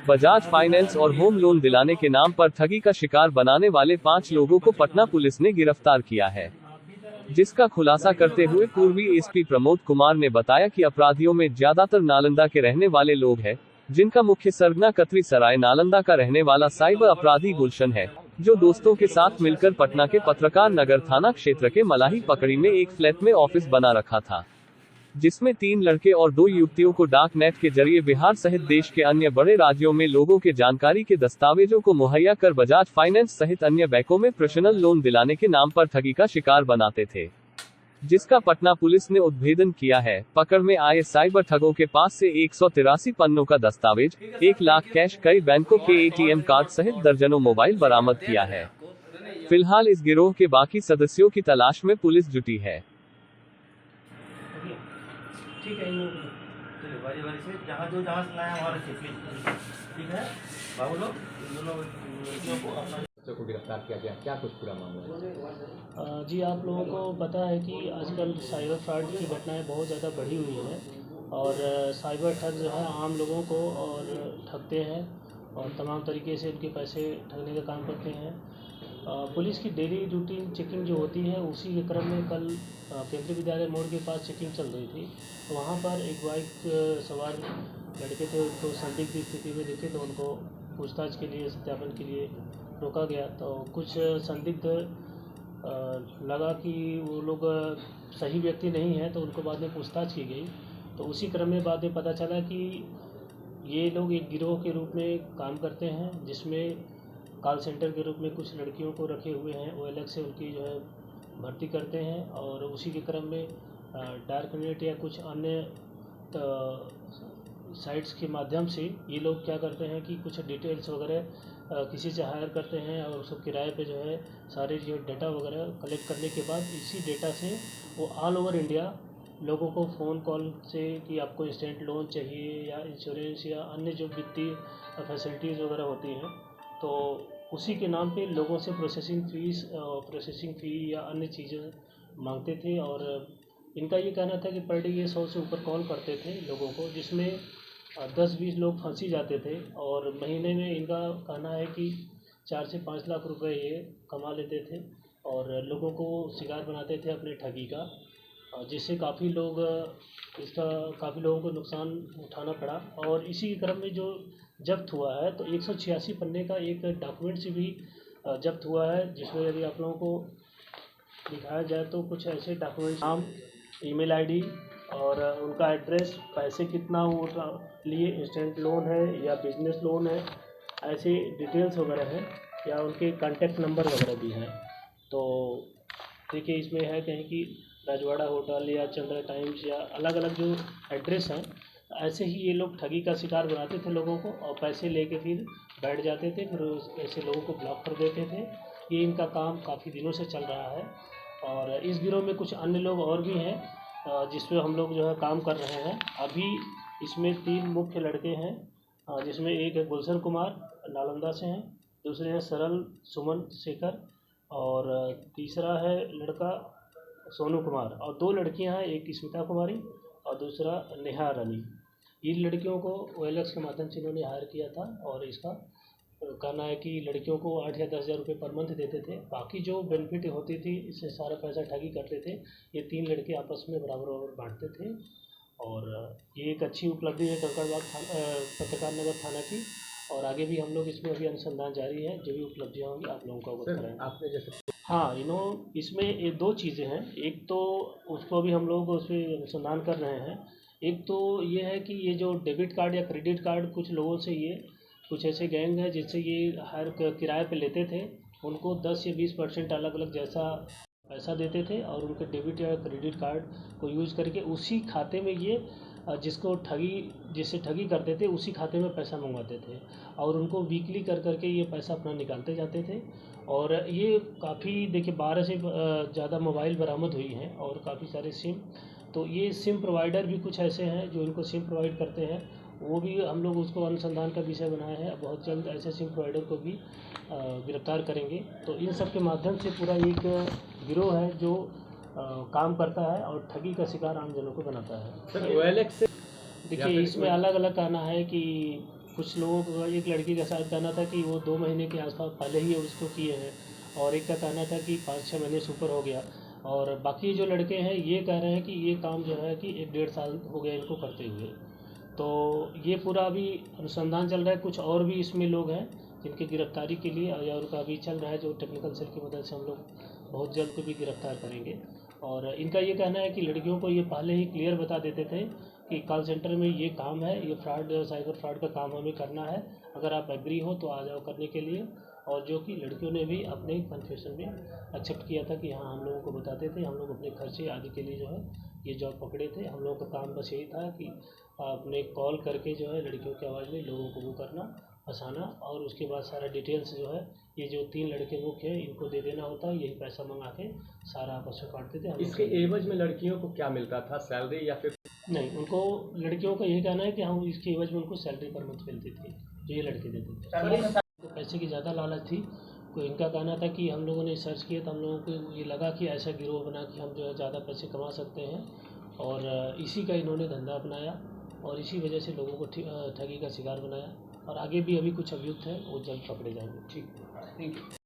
Bajaj finance और home loan दिलाने के नाम पर ठगी का शिकार बनाने वाले 5 लोगों को पटना पुलिस ने गिरफ्तार किया है, जिसका खुलासा करते हुए पूर्वी एसपी प्रमोद कुमार ने बताया कि अपराधियों में ज्यादातर नालंदा के रहने वाले लोग हैं, जिनका मुख्य सरगना कतरी सराय नालंदा का रहने वाला साइबर अपराधी गुलशन है, जो दोस्तों के साथ मिलकर पटना के पत्रकार नगर थाना क्षेत्र के मलाही पकड़ी में एक फ्लैट में ऑफिस बना रखा था, जिसमें 3 लड़के और 2 युवतियों को डार्क नेट के जरिए बिहार सहित देश के अन्य बड़े राज्यों में लोगों के जानकारी के दस्तावेजों को मुहैया कर बजाज फाइनेंस सहित अन्य बैंकों में पर्सनल लोन दिलाने के नाम पर ठगी का शिकार बनाते थे, जिसका पटना पुलिस ने उद्भेदन किया है। पकड़ में आए साइबर ठगों के पास से 183 पन्नों का दस्तावेज, 1 लाख कैश, कई बैंकों के एटीएम कार्ड सहित दर्जनों मोबाइल बरामद किया है। फिलहाल इस गिरोह के बाकी सदस्यों की तलाश में पुलिस जुटी है। ठीक है, चलिए बारी बारी से जहाँ से लाया हमारा ठीक है बाबू लोग, दोनों लड़कियों को अपना को गिरफ्तार किया गया, क्या कुछ पूरा मामला है? जी, आप लोगों को पता है कि आजकल साइबर फ्रॉड की घटनाएं बहुत ज़्यादा बढ़ी हुई हैं और साइबर ठग जो है आम लोगों को और ठगते हैं और तमाम तरीके से उनके पैसे ठगने का काम करते हैं। पुलिस की डेली रूटीन चेकिंग जो होती है, उसी के क्रम में कल केंद्रीय विद्यालय मोड़ के पास चेकिंग चल रही थी, तो वहाँ पर एक बाइक सवार लड़के थे, उनको संदिग्ध स्थिति में दिखे तो उनको पूछताछ के लिए, सत्यापन के लिए रोका गया। तो कुछ संदिग्ध लगा कि वो लोग सही व्यक्ति नहीं है, तो उनको बाद में पूछताछ की गई, तो उसी क्रम में बाद में पता चला कि ये लोग एक गिरोह के रूप में काम करते हैं, जिसमें कॉल सेंटर के रूप में कुछ लड़कियों को रखे हुए हैं, वो अलग से उनकी जो है भर्ती करते हैं और उसी के क्रम में डार्क नेट या कुछ अन्य साइट्स के माध्यम से ये लोग क्या करते हैं कि कुछ डिटेल्स वगैरह किसी से हायर करते हैं और उसको किराए पे जो है सारे जो डाटा वगैरह कलेक्ट करने के बाद इसी डेटा से वो ऑल ओवर इंडिया लोगों को फ़ोन कॉल से कि आपको इंस्टेंट लोन चाहिए या इंश्योरेंस या अन्य जो वित्तीय फैसिलिटीज़ वगैरह होती हैं, तो उसी के नाम पे लोगों से प्रोसेसिंग फ़ी या अन्य चीज़ें मांगते थे। और इनका ये कहना था कि पर डे ये 100 से ऊपर कॉल करते थे लोगों को, जिसमें 10-20 लोग फंसी जाते थे और महीने में इनका कहना है कि 4 से 5 लाख रुपए ये कमा लेते थे और लोगों को शिकार बनाते थे अपने ठगी का, जिससे काफ़ी लोगों को नुकसान उठाना पड़ा। और इसी के क्रम में जो जब्त हुआ है, तो 186 पन्ने का एक डॉक्यूमेंट्स भी जब्त हुआ है, जिसमें यदि आप लोगों को दिखाया जाए तो कुछ ऐसे डॉक्यूमेंट्स, नाम, ईमेल आईडी और उनका एड्रेस, पैसे कितना वो लिए, इंस्टेंट लोन है या बिजनेस लोन है, ऐसे डिटेल्स वगैरह हैं, या उनके कॉन्टैक्ट नंबर वगैरह भी हैं। तो देखिए, इसमें है कहीं कि राजवाड़ा होटल या चंद्रा टाइम्स या अलग अलग जो एड्रेस हैं, ऐसे ही ये लोग ठगी का शिकार बनाते थे लोगों को और पैसे लेके फिर बैठ जाते थे, फिर ऐसे लोगों को ब्लॉक कर देते थे। ये इनका काम काफ़ी दिनों से चल रहा है और इस गिरोह में कुछ अन्य लोग और भी हैं जिस पे हम लोग जो है काम कर रहे हैं। अभी इसमें 3 मुख्य लड़के हैं, जिसमें एक है गुलशन कुमार, नालंदा से हैं, दूसरे हैं सरल सुमन शेखर और तीसरा है लड़का सोनू कुमार, और 2 लड़कियां हैं, एक स्मिता कुमारी और दूसरा नेहा रानी। इन लड़कियों को OLX के माध्यम से इन्होंने हायर किया था और इसका कहना है कि लड़कियों को 8 या 10 हज़ार रुपये पर मंथ देते थे, बाकी जो बेनिफिट होती थी इससे सारा पैसा ठगी करते थे। ये 3 लड़के आपस में बराबर बांटते थे और ये एक अच्छी उपलब्धि है कंकड़बाग पत्रकार नगर थाना की, और आगे भी हम लोग इसमें अभी अनुसंधान जारी है, जो भी उपलब्धियाँ होंगी आप लोगों को अवगत कराएंगे। आपने जैसे हाँ, इसमें ये 2 चीज़ें हैं, एक तो उसको भी हम लोग उस पर अनुसंधान कर रहे हैं। एक तो ये है कि ये जो डेबिट कार्ड या क्रेडिट कार्ड कुछ लोगों से, ये कुछ ऐसे गैंग है जिससे ये हर किराए पे लेते थे, उनको 10 या 20% अलग अलग जैसा पैसा देते थे और उनके डेबिट या क्रेडिट कार्ड को यूज़ करके उसी खाते में ये जिससे ठगी करते थे उसी खाते में पैसा मंगवाते थे और उनको वीकली कर करके ये पैसा अपना निकालते जाते थे। और ये काफ़ी देखिए 12 से ज़्यादा मोबाइल बरामद हुई हैं और काफ़ी सारे सिम, तो ये सिम प्रोवाइडर भी कुछ ऐसे हैं जो इनको सिम प्रोवाइड करते हैं, वो भी हम लोग उसको अनुसंधान का विषय बनाया है। बहुत जल्द ऐसे सिम प्रोवाइडर को भी गिरफ्तार करेंगे। तो इन सब के माध्यम से पूरा एक गिरोह है जो काम करता है और ठगी का शिकार आम जनों को बनाता है। सर OLX से देखिए इसमें अलग अलग कहना है कि कुछ लोगों को, एक लड़की का शायद कहना था कि वो 2 महीने के आसपास पहले ही उसको किए हैं, और एक का कहना था कि 5-6 महीने से ऊपर हो गया, और बाकी जो लड़के हैं ये कह रहे हैं कि ये काम जो है कि 1-1.5 साल हो गया इनको करते हुए। तो ये पूरा अभी अनुसंधान चल रहा है। कुछ और भी इसमें लोग हैं जिनकी गिरफ्तारी के लिए या उनका अभी चल रहा है, जो टेक्निकल सेल की मदद से हम लोग बहुत जल्द को भी गिरफ्तार करेंगे। और इनका ये कहना है कि लड़कियों को ये पहले ही क्लियर बता देते थे कि कॉल सेंटर में ये काम है, ये फ्रॉड, साइबर फ्रॉड का काम हमें करना है, अगर आप एग्री हो तो आ जाओ करने के लिए। और जो कि लड़कियों ने भी अपने कन्फेशन में एक्सेप्ट किया था कि हाँ, हम लोगों को बताते थे, हम लोग अपने खर्चे आदि के लिए जो है ये जॉब पकड़े थे। हम लोगों का काम बस यही था कि अपने कॉल करके जो है लड़कियों की आवाज़ में लोगों को वो करना, फंसाना, और उसके बाद सारा डिटेल्स जो है ये जो 3 लड़के मुख्य हैं इनको दे देना होता है, यही पैसा मंगा के सारा आपस में काटते थे। इसके एवज में लड़कियों को क्या मिलता था, सैलरी या फिर? नहीं, उनको लड़कियों का यही कहना है कि हम इसके एवज में उनको सैलरी पर मंथ मिलती थी, जो ये लड़के देते थे। तो पैसे की ज़्यादा लालच थी। कोई इनका कहना था कि हम लोगों ने सर्च किया तो हम लोगों को ये लगा कि ऐसा गिरोह बना कि हम जो है ज़्यादा पैसे कमा सकते हैं, और इसी का इन्होंने धंधा अपनाया, और इसी वजह से लोगों को ठगी का शिकार बनाया। और आगे भी अभी कुछ अभियुक्त हैं, वो जल्द पकड़े जाएंगे। ठीक, थैंक यू।